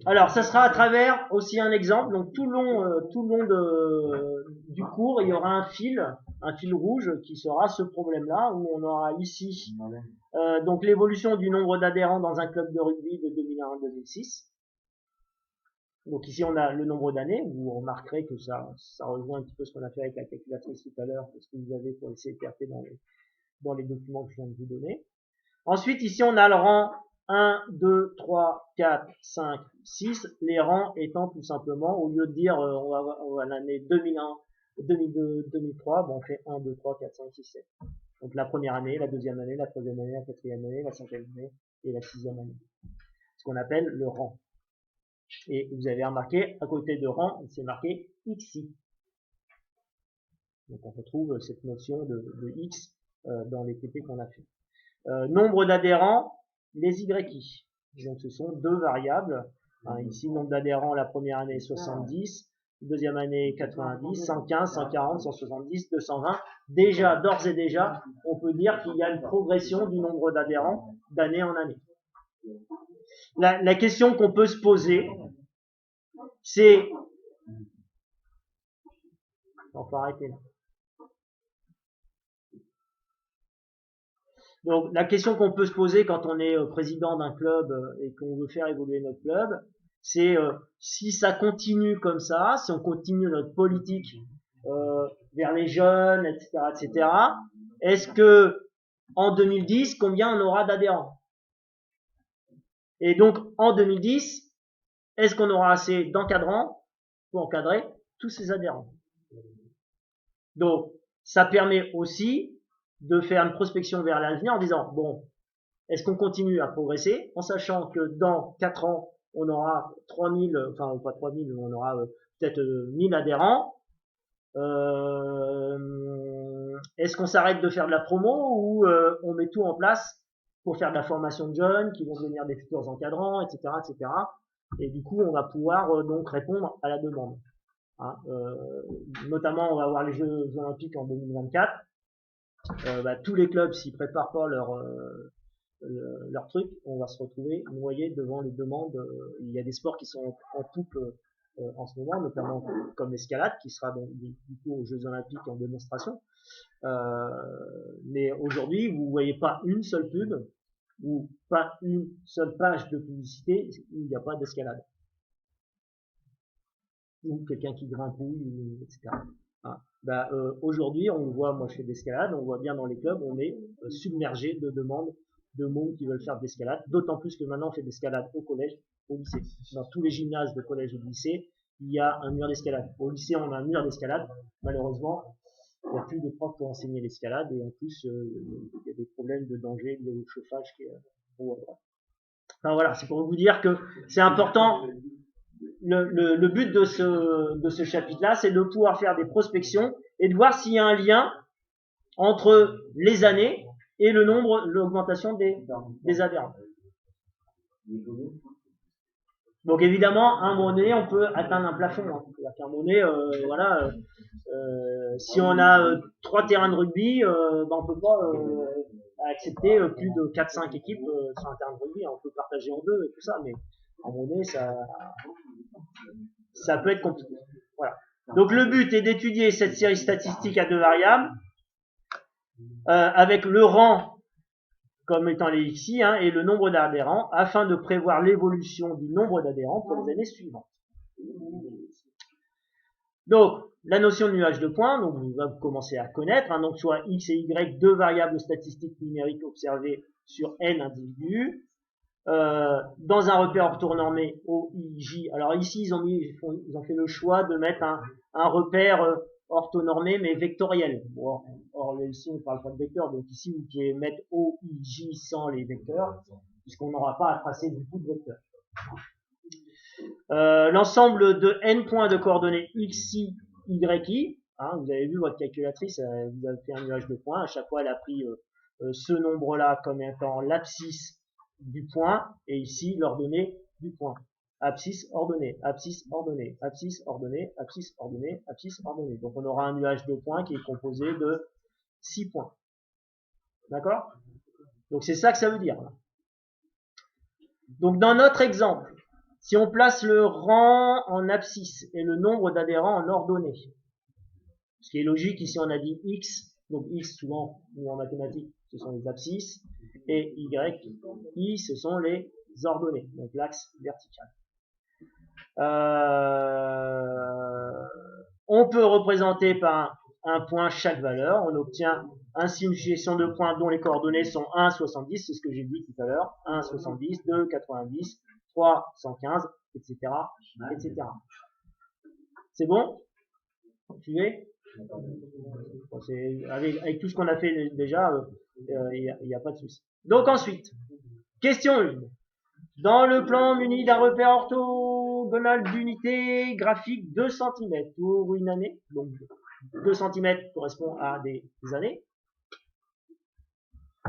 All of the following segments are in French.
Alors, ça sera à travers aussi un exemple. Donc, tout le long du cours, il y aura un fil rouge qui sera ce problème-là, où on aura ici donc l'évolution du nombre d'adhérents dans un club de rugby de 2001 à 2006. Donc ici, on a le nombre d'années. Vous remarquerez que ça rejoint un petit peu ce qu'on a fait avec la calculatrice tout à l'heure, ce que vous avez pour les CPRT dans les documents que je viens de vous donner. Ensuite, ici, on a le rang 1, 2, 3, 4, 5, 6. Les rangs étant tout simplement, au lieu de dire on va l'année 2001, 2002, 2003, bon, on fait 1, 2, 3, 4, 5, 6, 7. Donc la première année, la deuxième année, la troisième année, la quatrième année, la cinquième année et la sixième année. Ce qu'on appelle le rang. Et vous avez remarqué, à côté de rang, c'est marqué XI. Donc on retrouve cette notion de X dans les TP qu'on a fait. Nombre d'adhérents, les YI. Donc ce sont deux variables. Ici, nombre d'adhérents la première année 70, deuxième année 90, 115, 140, 170, 220. Déjà, d'ores et déjà, on peut dire qu'il y a une progression du nombre d'adhérents d'année en année. La question qu'on peut se poser, c'est... On peut arrêter là. Donc la question qu'on peut se poser quand on est président d'un club et qu'on veut faire évoluer notre club, c'est si ça continue comme ça, si on continue notre politique vers les jeunes, etc., etc., est-ce que en 2010, combien on aura d'adhérents? Et donc en 2010, est-ce qu'on aura assez d'encadrants pour encadrer tous ces adhérents? Donc ça permet aussi de faire une prospection vers l'avenir en disant, bon, est-ce qu'on continue à progresser en sachant que dans 4 ans, on aura 3000, enfin pas 3000, on aura peut-être 1000 adhérents. Est-ce qu'on s'arrête de faire de la promo ou on met tout en place pour faire de la formation de jeunes qui vont devenir des futurs encadrants, etc., etc. Et du coup, on va pouvoir donc répondre à la demande. Notamment, on va avoir les Jeux Olympiques en 2024. Tous les clubs, s'ils préparent pas leur truc, on va se retrouver noyé devant les demandes. Il y a des sports qui sont en poupe en ce moment, notamment comme l'escalade, qui sera donc du coup aux Jeux Olympiques en démonstration. Mais aujourd'hui, vous voyez pas une seule pub ou pas une seule page de publicité où il n'y a pas d'escalade. Ou quelqu'un qui grimpouille, etc. Aujourd'hui, on le voit, moi je fais de l'escalade, on voit bien dans les clubs, on est submergé de demandes de monde qui veulent faire de l'escalade, d'autant plus que maintenant on fait de l'escalade au collège, au lycée. Dans tous les gymnases de collège et de lycée, il y a un mur d'escalade. Au lycée, on a un mur d'escalade. Malheureusement, il n'y a plus de profs pour enseigner l'escalade et en plus, il y a des problèmes de danger liés au chauffage qui est au droit. Enfin voilà, c'est pour vous dire que c'est important. Le but de ce chapitre-là, c'est de pouvoir faire des prospections et de voir s'il y a un lien entre les années et le nombre, l'augmentation des adhérents. Donc évidemment, à un moment donné, on peut atteindre un plafond. C'est-à-dire qu'à un moment donné, si on a 3 terrains de rugby, on peut pas accepter plus de 4-5 équipes sur un terrain de rugby. On peut partager en deux et tout ça, mais à un moment donné, ça peut être compliqué. Voilà. Donc le but est d'étudier cette série statistique à 2 variables avec le rang comme étant les XI et le nombre d'adhérents afin de prévoir l'évolution du nombre d'adhérents pour les années suivantes. Donc la notion de nuage de points, donc vous allez commencer à connaître, donc soit X et Y, deux variables statistiques numériques observées sur N individus. Dans un repère orthonormé OIJ. Alors ici, ils ont fait le choix de mettre un repère orthonormé mais vectoriel. Bon, or ici, on ne parle pas de vecteur, donc ici, vous pouvez mettre OIJ sans les vecteurs, puisqu'on n'aura pas à tracer du tout de vecteurs. L'ensemble de n points de coordonnées XI, YI, vous avez vu votre calculatrice, vous avez fait un nuage de points, à chaque fois elle a pris ce nombre-là comme étant l'abscisse du point, et ici l'ordonnée du point. abscisse ordonnée, abscisse ordonnée, abscisse ordonnée, abscisse ordonnée, abscisse ordonnée. Donc on aura un nuage de points qui est composé de 6 points. D'accord? Donc c'est ça que ça veut dire. Donc dans notre exemple, si on place le rang en abscisse et le nombre d'adhérents en ordonnée, ce qui est logique, ici on a dit x, donc x souvent, ou en mathématiques, ce sont les abscisses, et y, i, ce sont les ordonnées, donc l'axe vertical. On peut représenter par un point chaque valeur, on obtient ainsi une succession de points dont les coordonnées sont 1, 70, c'est ce que j'ai dit tout à l'heure, 1, 70, 2, 90, 3, 115, etc., etc. C'est bon? Suivez? Avec tout ce qu'on a fait déjà, il n'y a pas de souci. Donc ensuite, question 1. Dans le plan muni d'un repère orthogonal d'unité graphique 2 cm pour une année, donc 2 cm correspond à des années.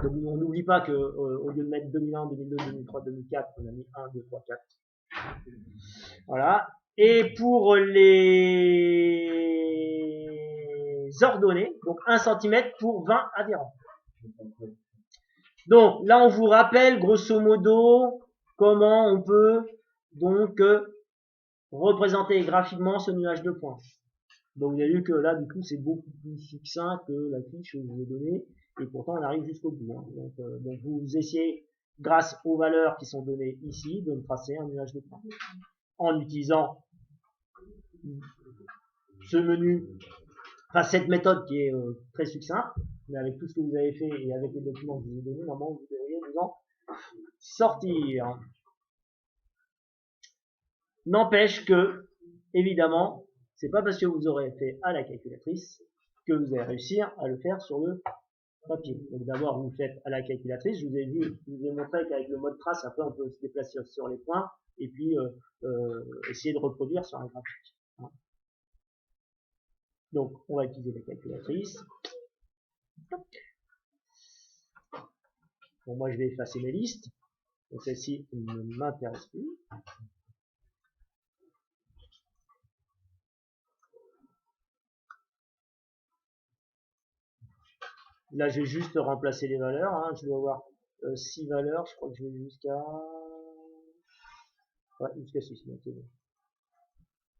Donc on n'oublie pas que au lieu de mettre 2001, 2002, 2003, 2004, on a mis 1, 2, 3, 4. Voilà. Et pour les ordonnées, donc 1 cm pour 20 adhérents. Donc là on vous rappelle grosso modo comment on peut donc représenter graphiquement ce nuage de points. Donc vous avez vu que là du coup c'est beaucoup plus succinct que la fiche que je vous ai donnée et pourtant on arrive jusqu'au bout. Hein. Donc vous essayez grâce aux valeurs qui sont données ici de me tracer un nuage de points en utilisant ce menu, enfin cette méthode qui est très succincte, mais avec tout ce que vous avez fait et avec les documents que je vous ai donnés, normalement vous devriez vous en sortir. N'empêche que, évidemment, c'est pas parce que vous aurez fait à la calculatrice que vous allez réussir à le faire sur le papier. Donc d'abord vous faites à la calculatrice, je vous ai montré qu'avec le mode trace, après on peut se déplacer sur les points et puis essayer de reproduire sur un graphique. Hein. Donc on va utiliser la calculatrice. Bon, moi je vais effacer mes listes. Donc celle-ci ne m'intéresse plus. Là, je vais juste remplacer les valeurs. Hein. Je dois avoir 6 valeurs. Je crois que je vais jusqu'à... Ouais, jusqu'à 6.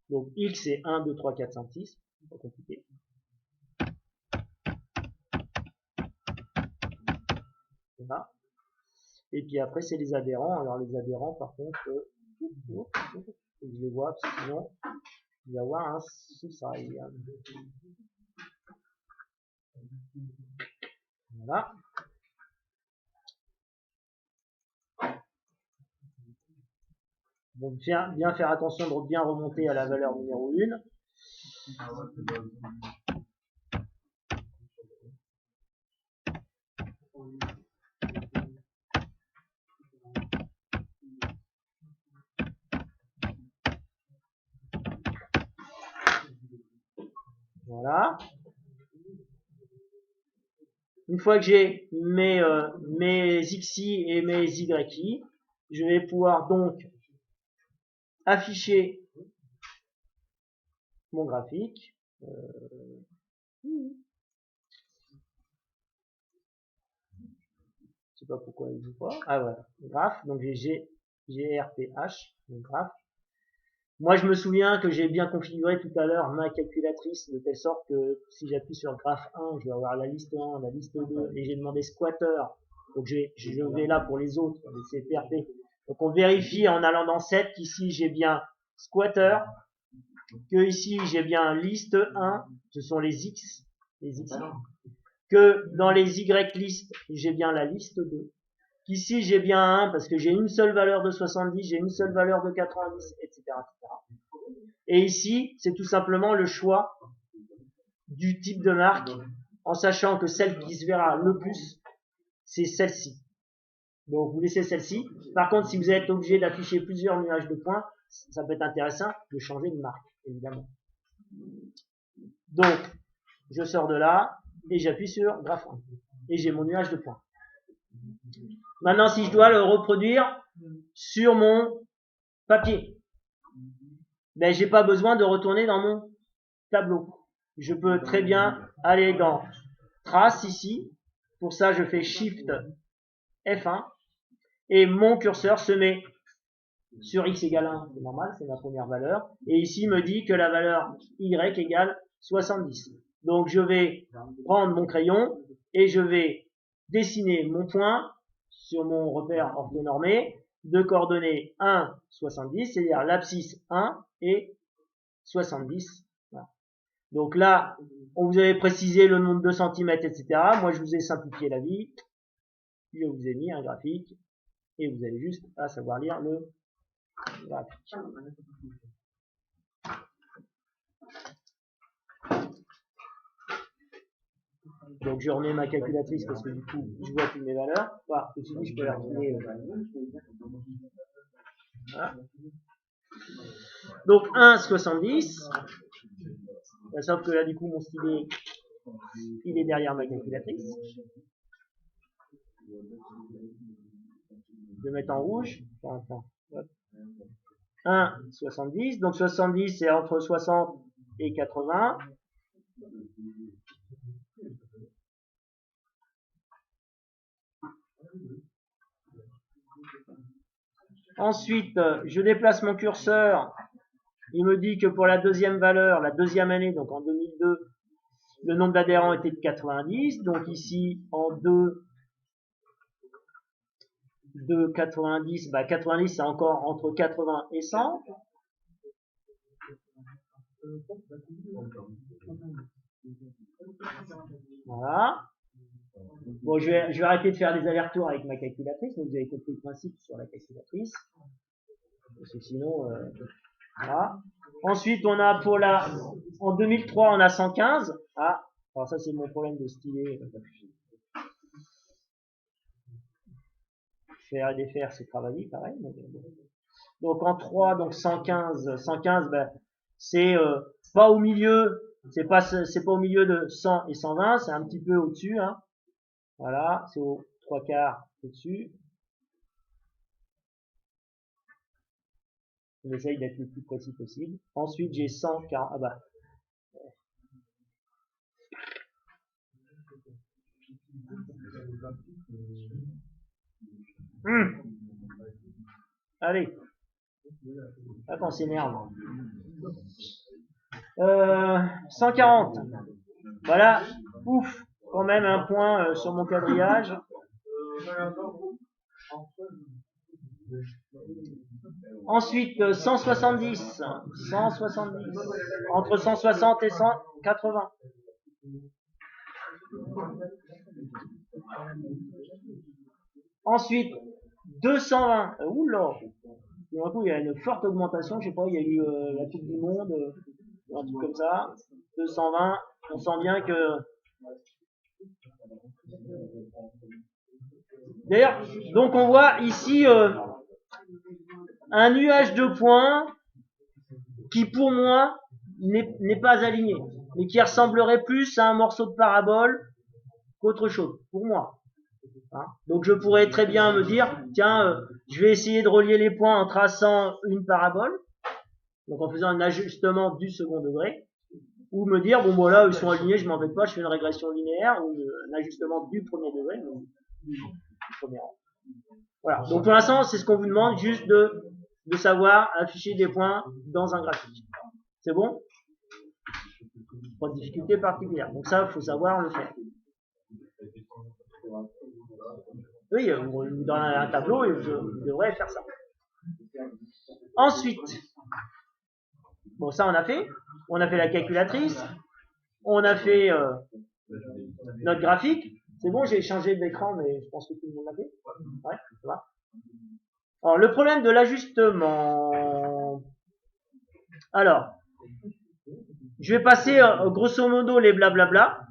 Donc, X, c'est 1, 2, 3, 4, 5, 6. C'est pas compliqué. Voilà. Et puis après, c'est les adhérents. Alors, les adhérents, par contre, je les vois, parce que sinon, il va y avoir un suicide. Voilà. Donc bien faire attention de bien remonter à la valeur numéro 1. Voilà. Une fois que j'ai mes xi et mes yi, je vais pouvoir donc afficher mon graphique. Je sais pas pourquoi il ne joue pas. Ah voilà, graphe. Donc j'ai GRPH, mon graphe. Moi, je me souviens que j'ai bien configuré tout à l'heure ma calculatrice de telle sorte que si j'appuie sur graphe 1, je vais avoir la liste 1, la liste 2, et j'ai demandé squatter. Donc je vais là pour les autres, les CPRP. Donc on vérifie en allant dans 7 qu'ici j'ai bien squatter, que ici j'ai bien liste 1, ce sont les X, que dans les Y list, j'ai bien la liste 2. Qu'ici j'ai bien 1 parce que j'ai une seule valeur de 70, j'ai une seule valeur de 90, etc. Et ici, c'est tout simplement le choix du type de marque, en sachant que celle qui se verra le plus, c'est celle-ci. Donc vous laissez celle-ci. Par contre, si vous êtes obligé d'afficher plusieurs nuages de points, ça peut être intéressant de changer de marque, évidemment. Donc, je sors de là et j'appuie sur graphe 1. Et j'ai mon nuage de points. Maintenant, si je dois le reproduire sur mon papier, ben j'ai pas besoin de retourner dans mon tableau. Je peux très bien aller dans Trace ici. Pour ça, je fais Shift F1 et mon curseur se met sur x égale 1, c'est normal, c'est ma première valeur. Et ici, il me dit que la valeur y égale 70. Donc, je vais prendre mon crayon et je vais dessiner mon point sur mon repère orthonormé de coordonnées 1, 70, c'est-à-dire l'abscisse 1 et 70. Voilà. Donc là, on vous avait précisé le nombre de centimètres, etc. Moi, je vous ai simplifié la vie. Je vous ai mis un graphique et vous avez juste à savoir lire le graphique. Donc je remets ma calculatrice parce que du coup je vois toutes mes valeurs. Enfin, ceci dit, je peux la retrouver. Voilà. Donc 1,70. Sauf que là du coup mon stylet il est derrière ma calculatrice. Je vais mettre en rouge. Enfin, 1,70. Donc 70 c'est entre 60 et 80. Ensuite, je déplace mon curseur. Il me dit que pour la deuxième valeur, la deuxième année, donc en 2002, le nombre d'adhérents était de 90. Donc ici, en 2 de 90, 90 c'est encore entre 80 et 100. Voilà. Bon, je vais arrêter de faire des allers-retours avec ma calculatrice, donc vous avez compris le principe sur la calculatrice. Parce que sinon, voilà. Ensuite, on a en 2003, on a 115. Ah, alors ça c'est mon problème de stylet. Faire et défaire, c'est travailler, pareil. Donc en 3, donc 115, c'est pas au milieu, c'est pas au milieu de 100 et 120, c'est un petit peu au-dessus, hein. Voilà, c'est aux 3/4 au-dessus. On essaye d'être le plus précis possible. Ensuite, j'ai 140, Allez. Là, on s'énerve. 140. Voilà. Ouf. Quand même un point sur mon quadrillage. Ensuite, 170. 170. Entre 160 et 180. Ensuite, 220. Oula. D'un coup, il y a une forte augmentation. Je sais pas, il y a eu la Coupe du Monde, un truc comme ça. 220. On sent bien que. D'ailleurs, donc on voit ici un nuage de points qui, pour moi, n'est pas aligné, mais qui ressemblerait plus à un morceau de parabole qu'autre chose, pour moi. Hein. Donc je pourrais très bien me dire, tiens, je vais essayer de relier les points en traçant une parabole, donc en faisant un ajustement du second degré, ou me dire, bon voilà, ils sont alignés, je m'embête pas, je fais une régression linéaire, ou un ajustement du premier degré, du premier rang. Voilà, donc pour l'instant, c'est ce qu'on vous demande, juste de savoir afficher des points dans un graphique. C'est bon? Pas de difficulté particulière. Donc ça, il faut savoir le faire. Oui, on vous donne un tableau et vous devrez faire ça. Ensuite, bon ça on a fait la calculatrice, on a fait notre graphique. C'est bon, j'ai changé d'écran, mais je pense que tout le monde l'a fait. Ouais, ça va. Alors le problème de l'ajustement. Alors, je vais passer grosso modo les blablabla.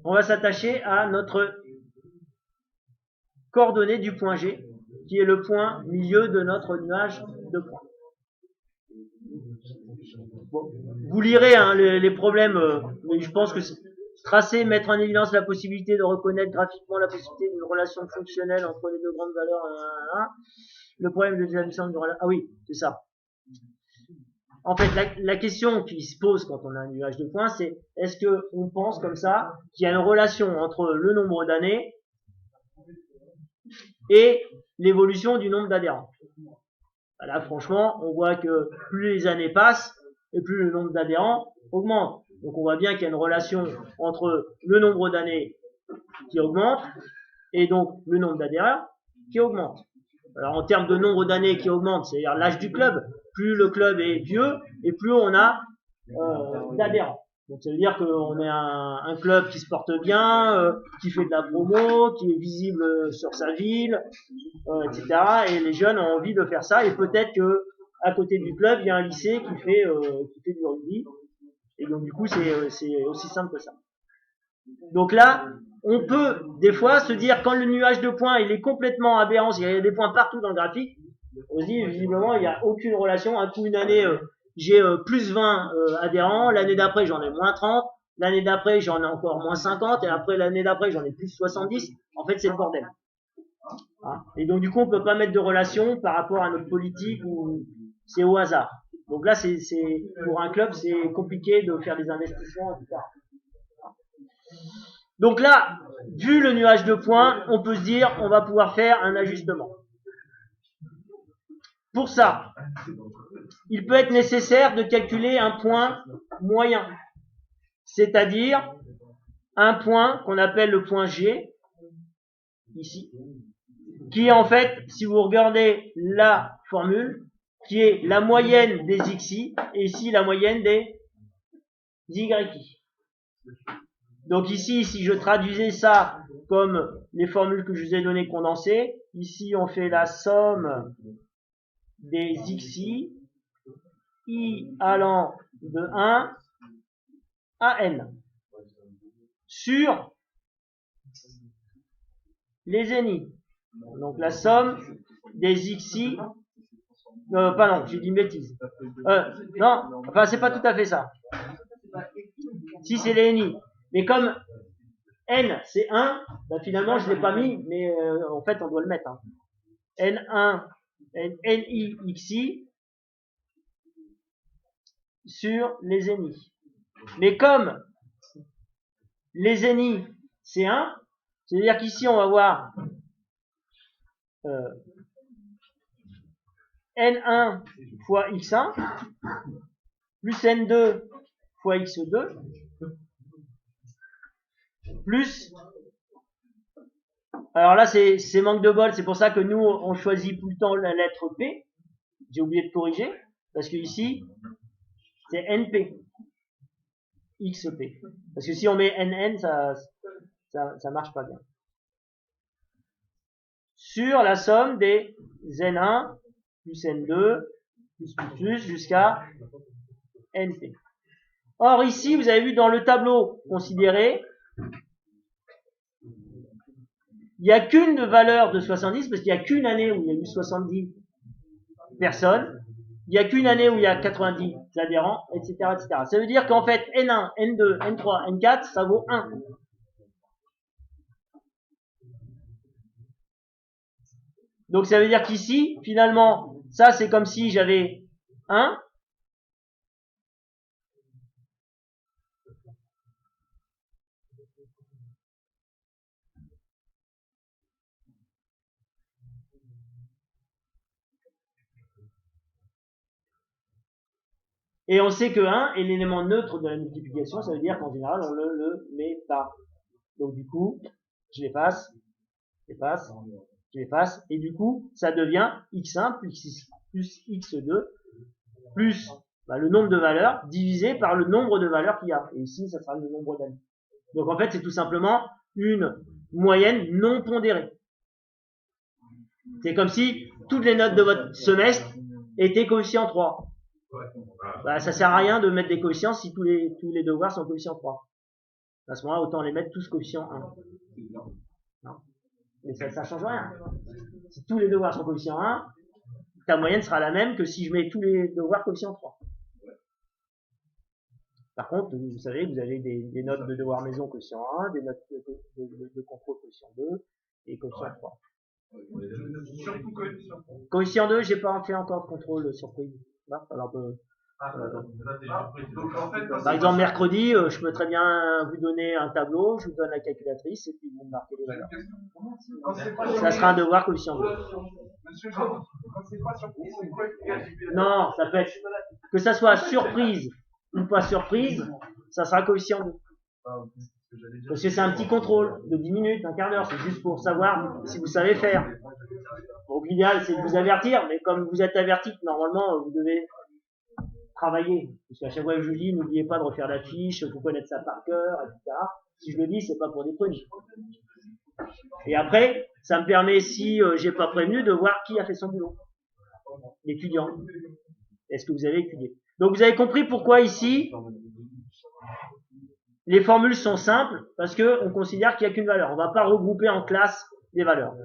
On va s'attacher à notre coordonnée du point G, qui est le point milieu de notre nuage de points. Bon, vous lirez hein, les problèmes, mais je pense que Tracer, mettre en évidence la possibilité de reconnaître graphiquement la possibilité d'une relation fonctionnelle entre les deux grandes valeurs. Le problème de l'établissement d'une relation. Ah oui, c'est ça. En fait, la question qui se pose quand on a un nuage de points, c'est est-ce qu'on pense comme ça qu'il y a une relation entre le nombre d'années et l'évolution du nombre d'adhérents. Là, franchement, on voit que plus les années passent et plus le nombre d'adhérents augmente. Donc, on voit bien qu'il y a une relation entre le nombre d'années qui augmente et donc le nombre d'adhérents qui augmente. Alors, en termes de nombre d'années qui augmente, c'est-à-dire l'âge du club, plus le club est vieux et plus on a d'adhérents. Donc ça veut dire qu'on est un club qui se porte bien, qui fait de la promo, qui est visible sur sa ville, etc. Et les jeunes ont envie de faire ça. Et peut-être que à côté du club, il y a un lycée qui fait du rugby. Et donc du coup, c'est aussi simple que ça. Donc là, on peut des fois se dire quand le nuage de points il est complètement aberrant, il y a des points partout dans le graphique, on se dit visiblement il n'y a aucune relation. Un coup une année j'ai plus 20 adhérents, l'année d'après j'en ai moins 30, l'année d'après j'en ai encore moins 50 et après l'année d'après j'en ai plus 70. En fait c'est le bordel. Et donc du coup on peut pas mettre de relation par rapport à notre politique ou c'est au hasard. Donc là c'est pour un club c'est compliqué de faire des investissements, etc. Donc là, vu le nuage de points, on peut se dire on va pouvoir faire un ajustement. Pour ça, il peut être nécessaire de calculer un point moyen, c'est-à-dire un point qu'on appelle le point G, ici, qui est en fait, si vous regardez la formule, qui est la moyenne des xi, et ici la moyenne des yi. Donc ici, si je traduisais ça comme les formules que je vous ai données condensées, ici on fait la somme des xi, i allant de 1 à n, sur les ni. Donc la somme des xi, pardon, j'ai dit une bêtise. Non, enfin c'est pas tout à fait ça. Si c'est les ni. Mais comme n c'est 1, ben finalement je ne l'ai pas mis, mais en fait on doit le mettre. N1, ni xi sur les ni. Mais comme les ni c'est 1, c'est-à-dire qu'ici on va voir n1 fois x1 plus n2 fois x2 plus, alors là c'est manque de bol, c'est pour ça que nous on choisit tout le temps la lettre P, j'ai oublié de corriger, parce que ici c'est NP, XP, parce que si on met NN ça marche pas bien. Sur la somme des N1 plus N2 plus jusqu'à NP. Or ici vous avez vu dans le tableau considéré, il n'y a qu'une valeur de 70 parce qu'il n'y a qu'une année où il y a eu 70 personnes, il n'y a qu'une année où il y a 90 adhérents, etc., etc. Ça veut dire qu'en fait N1, N2, N3, N4 ça vaut 1. Donc ça veut dire qu'ici finalement ça c'est comme si j'avais 1 et on sait que 1 est l'élément neutre de la multiplication, ça veut dire qu'en général on le met pas. Donc du coup, je l'efface, je l'efface, et du coup ça devient x1 plus x2 plus le nombre de valeurs divisé par le nombre de valeurs qu'il y a. Et ici ça sera le nombre d'années. Donc en fait c'est tout simplement une moyenne non pondérée. C'est comme si toutes les notes de votre semestre étaient coefficient 3. Ça sert à rien de mettre des coefficients si tous les devoirs sont coefficient 3. À ce moment-là, autant les mettre tous coefficient 1. Non. Mais ça change rien. Si tous les devoirs sont coefficient 1, ta moyenne sera la même que si je mets tous les devoirs coefficient 3. Par contre, vous savez, vous avez des notes de devoir maison quotient 1, des notes de contrôle quotient 2 et quotient 3. Surtout coefficient. Coefficient 2, j'ai pas fait encore de contrôle surprise. Alors, par exemple, mercredi, je peux très bien vous donner un tableau, je vous donne la calculatrice et puis vous me marquez les valeurs. Ça sera un devoir coefficient 2. Monsieur Jean, quand c'est pas surprise, c'est quoi Non, ça peut être que ça soit surprise ou pas surprise, ça sera coefficient 2. Parce que c'est un petit contrôle de 10 minutes, un quart d'heure, c'est juste pour savoir si vous savez faire. Donc l'idéal, c'est de vous avertir, mais comme vous êtes averti, normalement, vous devez travailler. Parce qu'à chaque fois que je vous dis, n'oubliez pas de refaire la fiche, il faut connaître ça par cœur, etc. Si je le dis, c'est pas pour déconner. Et après, ça me permet, si j'ai pas prévenu, de voir qui a fait son boulot. L'étudiant. Est-ce que vous avez étudié? Donc vous avez compris pourquoi ici, les formules sont simples, parce que on considère qu'il n'y a qu'une valeur. On ne va pas regrouper en classe des valeurs.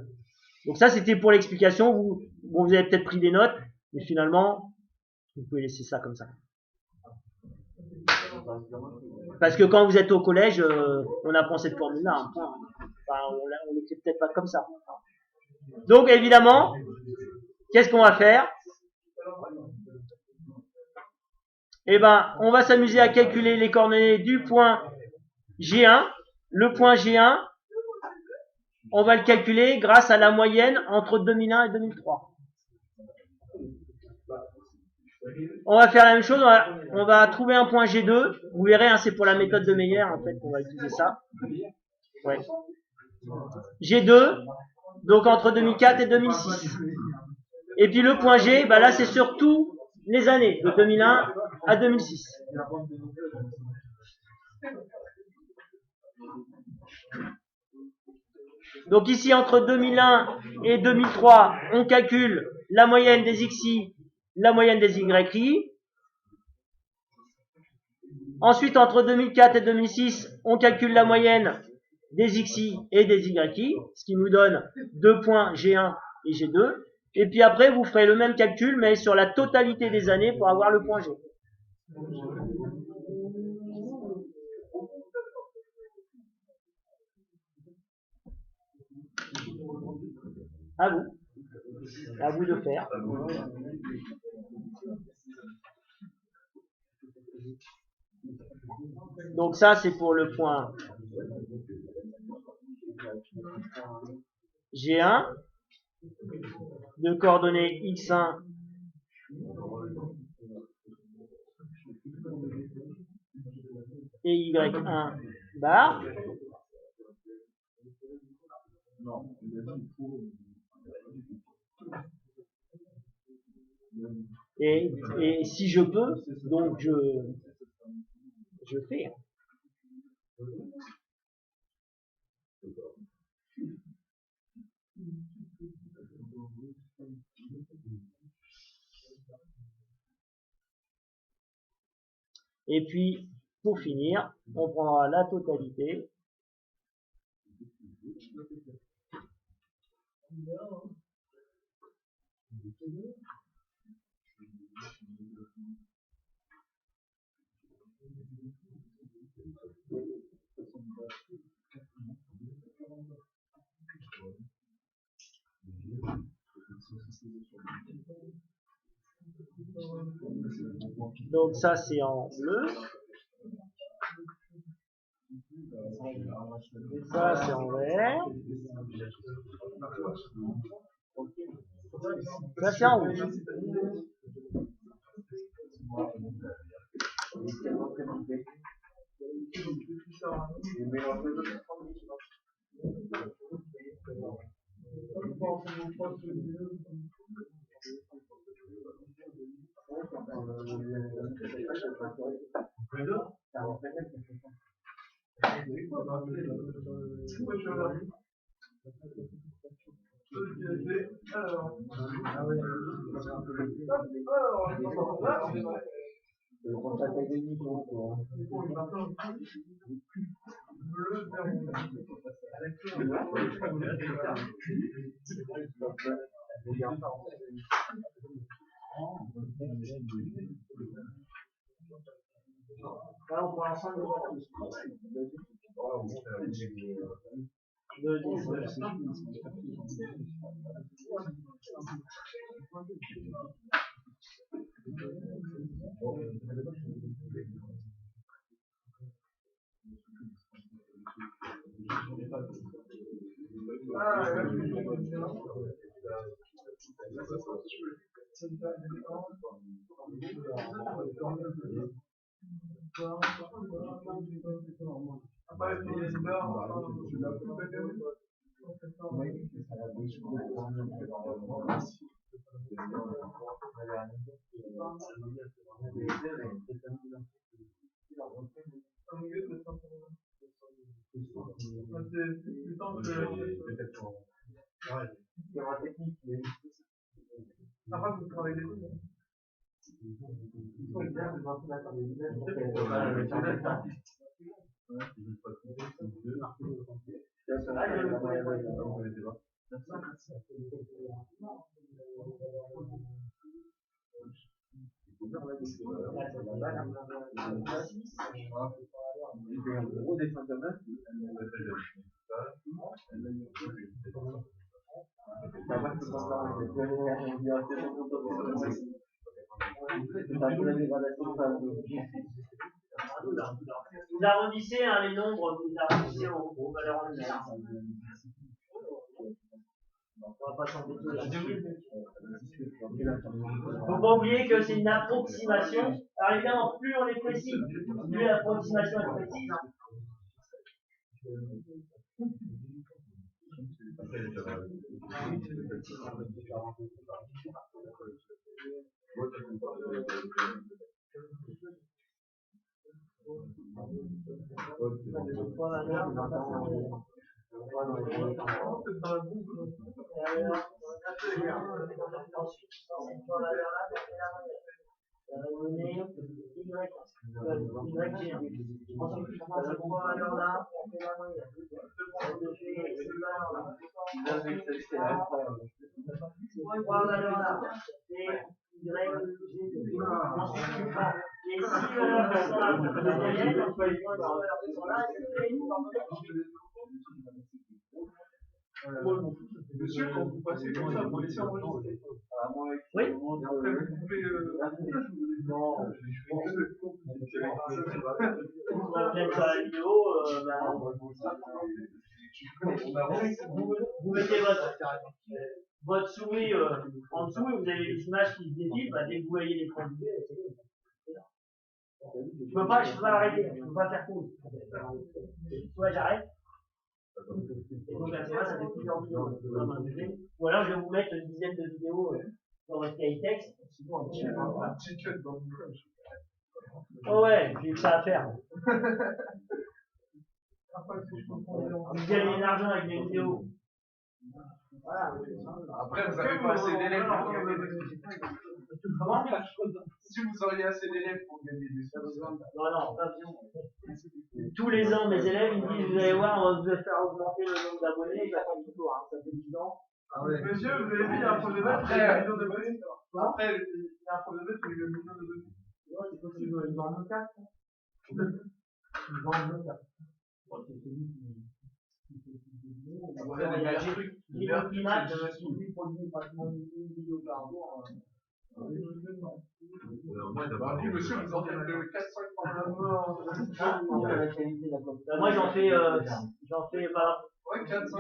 Donc ça, c'était pour l'explication. Vous avez peut-être pris des notes, mais finalement, vous pouvez laisser ça comme ça. Parce que quand vous êtes au collège, on apprend cette formule-là. Enfin, on l'écrit peut-être pas comme ça. Donc évidemment, qu'est-ce qu'on va faire? Eh ben, on va s'amuser à calculer les coordonnées du point G1. Le point G1, on va le calculer grâce à la moyenne entre 2001 et 2003. On va faire la même chose, on va trouver un point G2. Vous verrez, hein, c'est pour la méthode de Meyer, en fait, qu'on va utiliser ça. Ouais. G2, donc entre 2004 et 2006. Et puis le point G, bah là, c'est sur tous les années, de 2001 à 2006. Donc ici, entre 2001 et 2003, on calcule la moyenne des XI, la moyenne des YI. Ensuite, entre 2004 et 2006, on calcule la moyenne des XI et des YI, ce qui nous donne 2 points G1 et G2. Et puis après, vous ferez le même calcul, mais sur la totalité des années pour avoir le point G. À vous. À vous de faire. Donc ça, c'est pour le point G1 de coordonnées X1 et Y1 bar. Et si je peux, donc je fais. Et puis, pour finir, on prendra la totalité. Donc ça, c'est en bleu. Ça, c'est en vert. Ça, c'est en rouge. Là, on prend l'ensemble des valeurs. Vous arrondissez les nombres, vous arrondissez aux valeurs entières. On va pas s'embêter là-dessus. Faut pas oublier que c'est une approximation. Alors évidemment, plus on est précis, plus l'approximation est précise. Monsieur, quand vous passez comme ça, vous laissez enregistrer. Oui. Et après, vous pouvez. Non, Sur la vidéo, vous mettez votre souris en dessous et vous avez les images qui se défilent. Bah, dès que vous voyez l'écran vidéo, c'est bon. Je peux pas arrêter, je peux pas faire pause. Soit j'arrête. Et donc à ce moment-là, ça fait plusieurs vidéos. Ou alors je vais vous mettre une dizaine de vidéos dans votre cahier texte. Oh ouais, j'ai que ça à faire. Vous gagnez de l'argent avec mes vidéos. Voilà. Après, vous n'avez pas assez d'élèves pour gagner des sous. Comment? Si vous auriez assez d'élèves pour gagner des sous. Non, pas besoin. Tous les ans, mes élèves, ils me disent, vous allez voir, on va vous faire augmenter le nombre d'abonnés. J'attends toujours, hein. Ça fait 10 ans. Monsieur, vous avez vu, il y a un problème de il y a un million d'abonnés. Après, il y a un problème de il y a un million d'abonnés. Ouais, c'est possible, ils vendent le 4. Ils vendent le 4. C'est celui qui il y a des images qui produisent pratiquement une vidéo par jour. Monsieur, vous en faites 4-5 par mois. Moi, j'en fais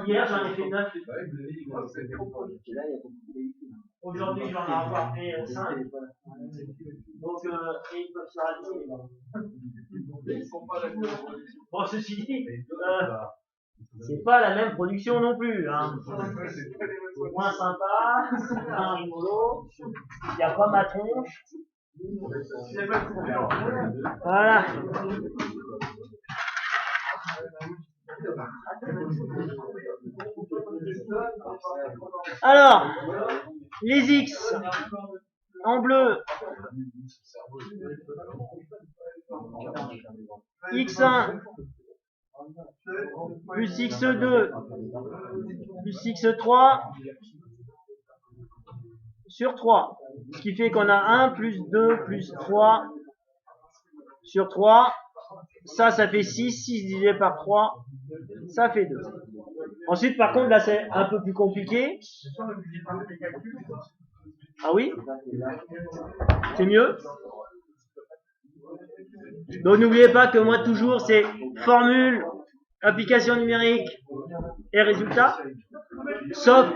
hier, j'en ai fait 9. Aujourd'hui, j'en ai encore fait 5. Donc, ils peuvent se rallier. Ils sont pas d'accord. Bon, ceci dit, c'est pas la même production non plus. Hein. C'est moins sympa, c'est moins rigolo, il n'y a pas ma tronche. Voilà. Alors, les X en bleu, X1 plus X2 plus X3 sur 3. Ce qui fait qu'on a 1 plus 2 plus 3 sur 3, ça fait 6, 6 divisé par 3, ça fait 2. Ensuite, par contre, là, c'est un peu plus compliqué. Ah oui? C'est mieux? Donc, n'oubliez pas que moi, toujours, c'est formule, application numérique et résultat. Sauf...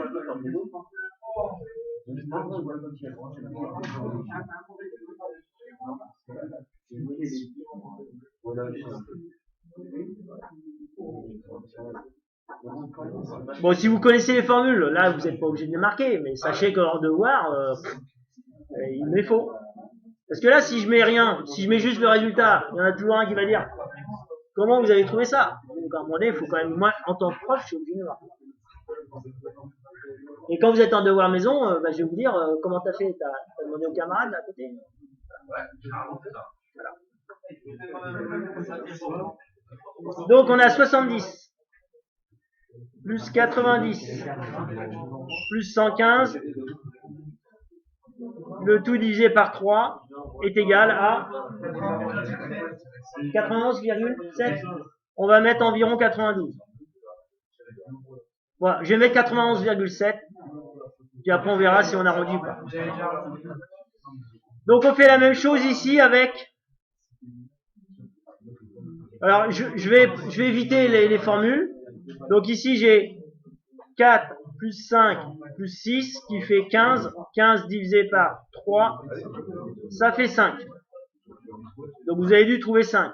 Bon, si vous connaissez les formules, là, vous n'êtes pas obligé de les marquer, mais sachez que leur devoir, il met faux. Parce que là, si je mets rien, si je mets juste le résultat, il y en a toujours un qui va dire comment vous avez trouvé ça. Donc, à un moment donné, il faut quand même, moi, en tant que prof, je suis obligé de le voir. Et quand vous êtes en devoir maison, je vais vous dire comment t'as fait. T'as demandé aux camarades là, à côté. Donc, on a 70 plus 90 plus 115. Le tout divisé par 3 est égal à 91,7. On va mettre environ 92. Voilà, je vais mettre 91,7. Puis après, on verra si on arrondit ou pas. Donc, on fait la même chose ici avec... Alors, je vais éviter les formules. Donc, ici, j'ai 4 plus 5 plus 6 qui fait 15. 15 divisé par 3, ça fait 5. Donc, vous avez dû trouver 5.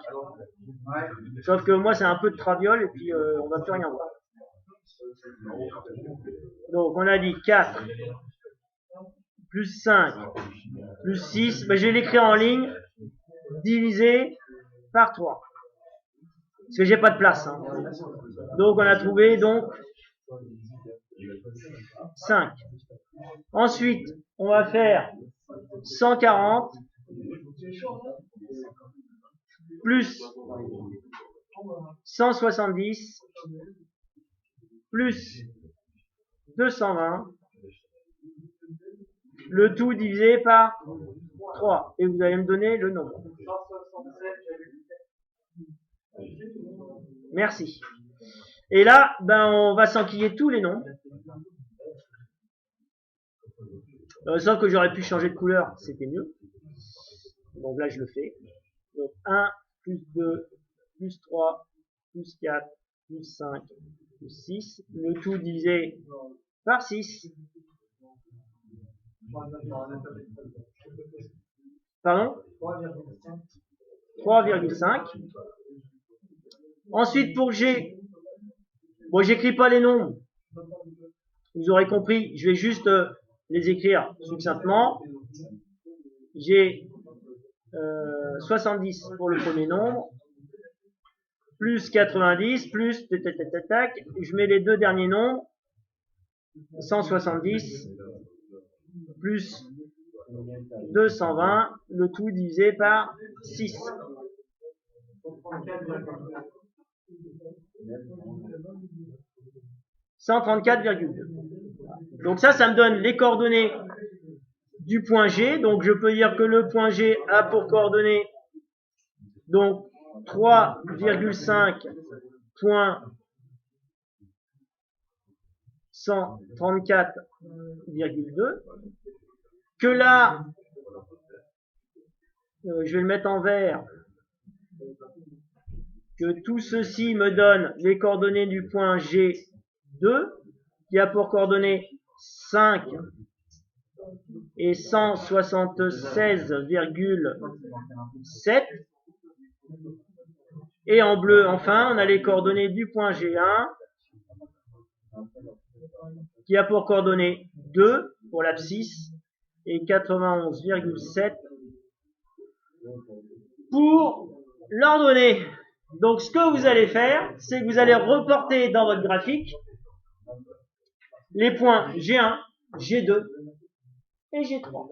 Sauf que moi, c'est un peu de traviole et puis on va plus rien voir. Donc, on a dit 4 plus 5 plus 6. Je vais l'écrire en ligne. Divisé par 3. Parce que j'ai pas de place. Hein. Donc, on a trouvé donc 5. Ensuite, on va faire 140 plus 170 plus 220, le tout divisé par 3. Et vous allez me donner le nombre. Merci. Et là, on va s'enquiller tous les nombres. Sauf que j'aurais pu changer de couleur, c'était mieux. Donc là, je le fais. Donc 1, plus 2, plus 3, plus 4, plus 5, plus 6. Le tout divisé par 6. Pardon? 3,5. Ensuite, pour G, bon, j'écris pas les nombres. Vous aurez compris, je vais juste les écrire succinctement. J'ai 70 pour le premier nombre, plus 90, plus je mets les deux derniers nombres, 170 plus 220, le tout divisé par 6. « 134,2. Donc ça me donne les coordonnées du point G. Donc je peux dire que le point G a pour coordonnées donc 3,5 point 134,2. Que là, je vais le mettre en vert, que tout ceci me donne les coordonnées du point G2, qui a pour coordonnées 5 et 176,7. Et en bleu, enfin, on a les coordonnées du point G1, qui a pour coordonnées 2 pour l'abscisse et 91,7 pour l'ordonnée. Donc, ce que vous allez faire, c'est que vous allez reporter dans votre graphique les points G1, G2 et G3.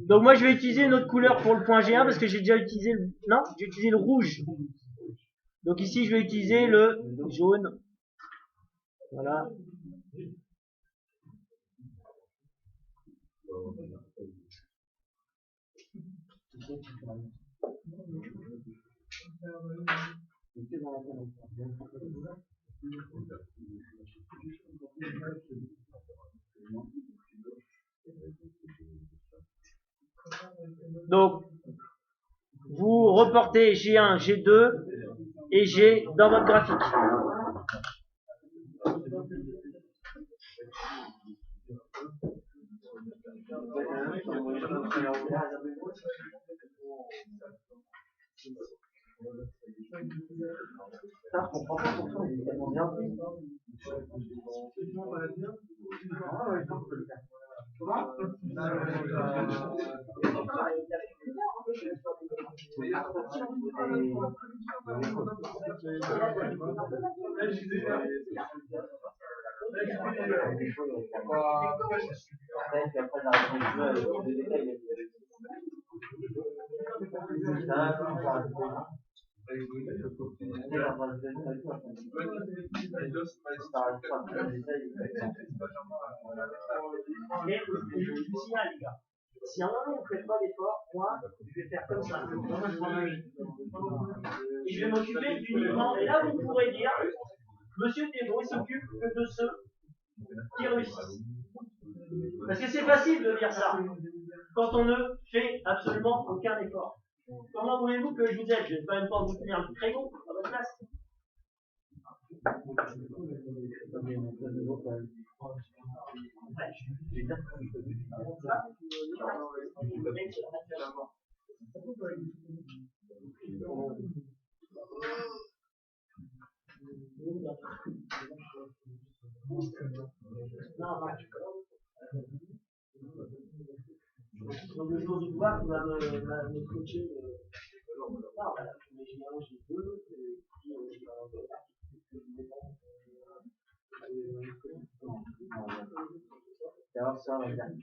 Donc, moi, je vais utiliser une autre couleur pour le point G1 parce que j'ai déjà utilisé j'ai utilisé le rouge. Donc, ici, je vais utiliser le jaune. Voilà. Donc, vous reportez G1, G2 et G dans votre graphique. Mais je vous signale, les gars, si à un moment vous ne faites pas d'effort, moi, je vais faire comme ça. Et je vais m'occuper uniquement, et là vous pourrez dire, Monsieur Thébault, il s'occupe que de ceux qui réussissent. Parce que c'est facile de dire ça, quand on ne fait absolument aucun effort. Comment voulez-vous que je vous aide? Je ne vais pas même pas vous tenir un crayon à votre place. Donc le jour du pouvoir qui va me coacher. Non, voilà, mais généralement j'ai deux, et puis alors ça, regarde.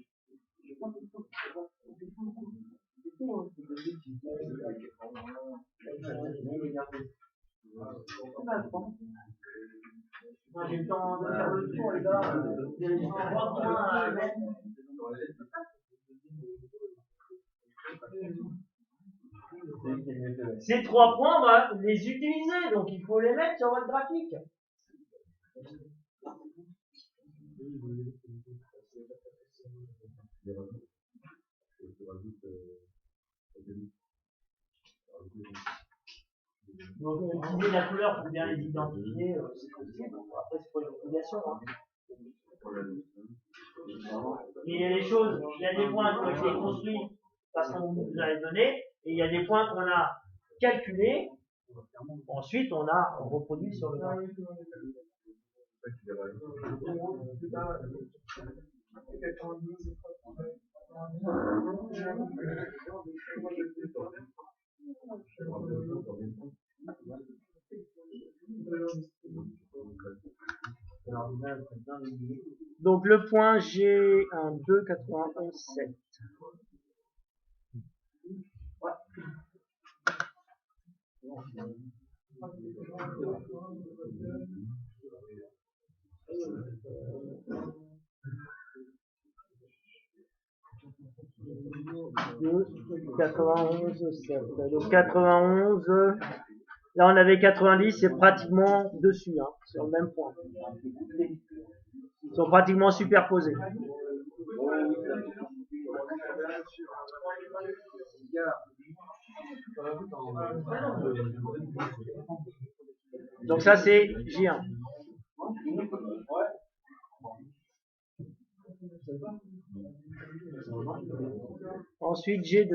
Moi j'ai le temps de faire le tour, les gars. Vous avez 3 points à mettre. Ces 3 points, on va les utiliser, donc il faut les mettre sur votre graphique. Donc utiliser la couleur pour bien les identifier, c'est possible. Après c'est pas une obligation. Hein. Mais il y a des choses, il y a des points qui ont été construits parce qu'on vous a donné, et il y a des points qu'on a calculés. Ensuite, on a reproduit sur le graphique. Donc le point G1, 2, 91, 7. Ouais. De 91, 7. Donc 91, là on avait 90, c'est pratiquement dessus, hein, sur le même point. Ils sont pratiquement superposés. Donc ça c'est J1. Ensuite G2.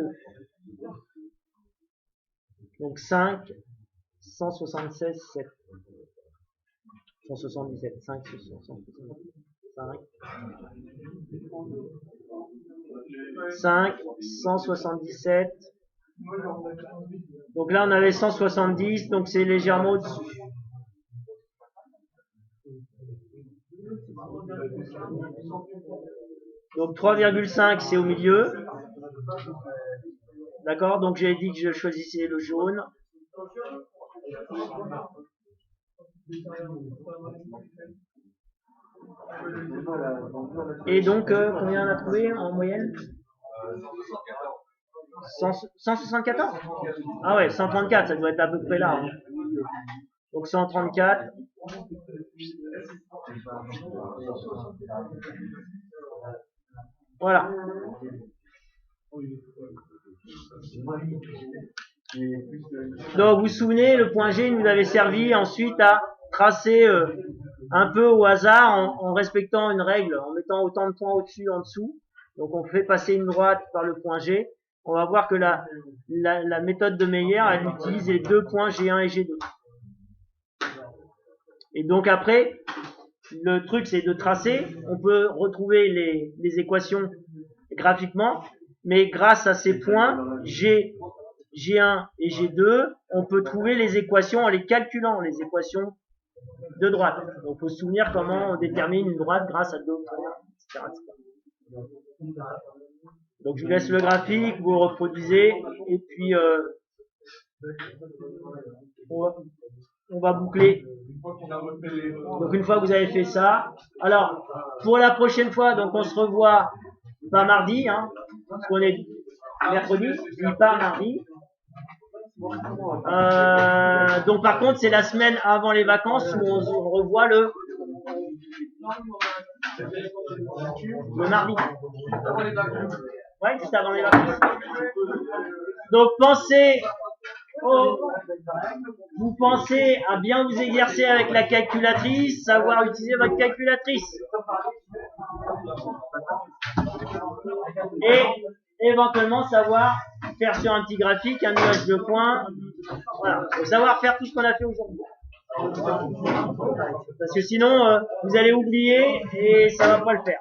Donc 5, 176, 7. 177, 5, 5, 177. Donc là on avait 170, donc c'est légèrement au-dessus. Donc 3,5 c'est au milieu. D'accord, donc j'ai dit que je choisissais le jaune. Et donc, combien on a trouvé en moyenne? 174? Ah ouais, 134, ça doit être à peu près là. Hein. Donc 134. Voilà. Donc vous vous souvenez, le point G nous avait servi ensuite à tracer un peu au hasard en respectant une règle, en mettant autant de points au-dessus, en dessous. Donc on fait passer une droite par le point G. On va voir que la méthode de Meyer, elle utilise les deux points G1 et G2. Et donc après, le truc c'est de tracer. On peut retrouver les équations graphiquement, mais grâce à ces points G1 et G2, on peut trouver les équations en les calculant, les équations de droite. Donc il faut se souvenir comment on détermine une droite grâce à deux points, etc. Donc je vous laisse le graphique, vous le reproduisez, et puis on va boucler. Donc une fois que vous avez fait ça, alors pour la prochaine fois, donc on se revoit pas mardi, hein, parce qu'on est mercredi, puis pas mardi. Donc par contre c'est la semaine avant les vacances où on revoit le mardi. Ouais, juste avant les vacances. Donc vous pensez à bien vous exercer avec la calculatrice, savoir utiliser votre calculatrice. Et éventuellement savoir faire sur un petit graphique un nuage de points. Voilà, faut savoir faire tout ce qu'on a fait aujourd'hui. Parce que sinon, vous allez oublier et ça va pas le faire.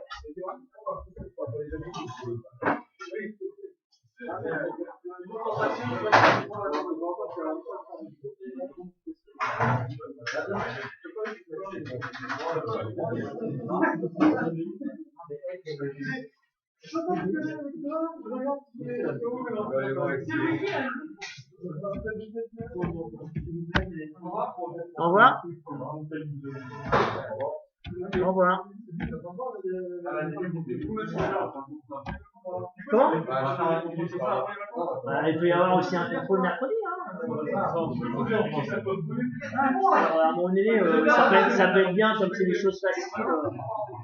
Au revoir. Au revoir. Comment? Il peut y avoir aussi un contrôle mercredi. Hein. Alors, à un moment donné, ça peut être bien, comme c'est des choses faciles,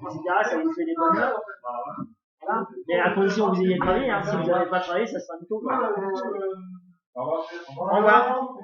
etc. Ça vous fait des bonnes notes. Voilà. Mais à condition que vous ayez travaillé. Hein. Si vous n'avez pas travaillé, ça sera du tout. Au revoir.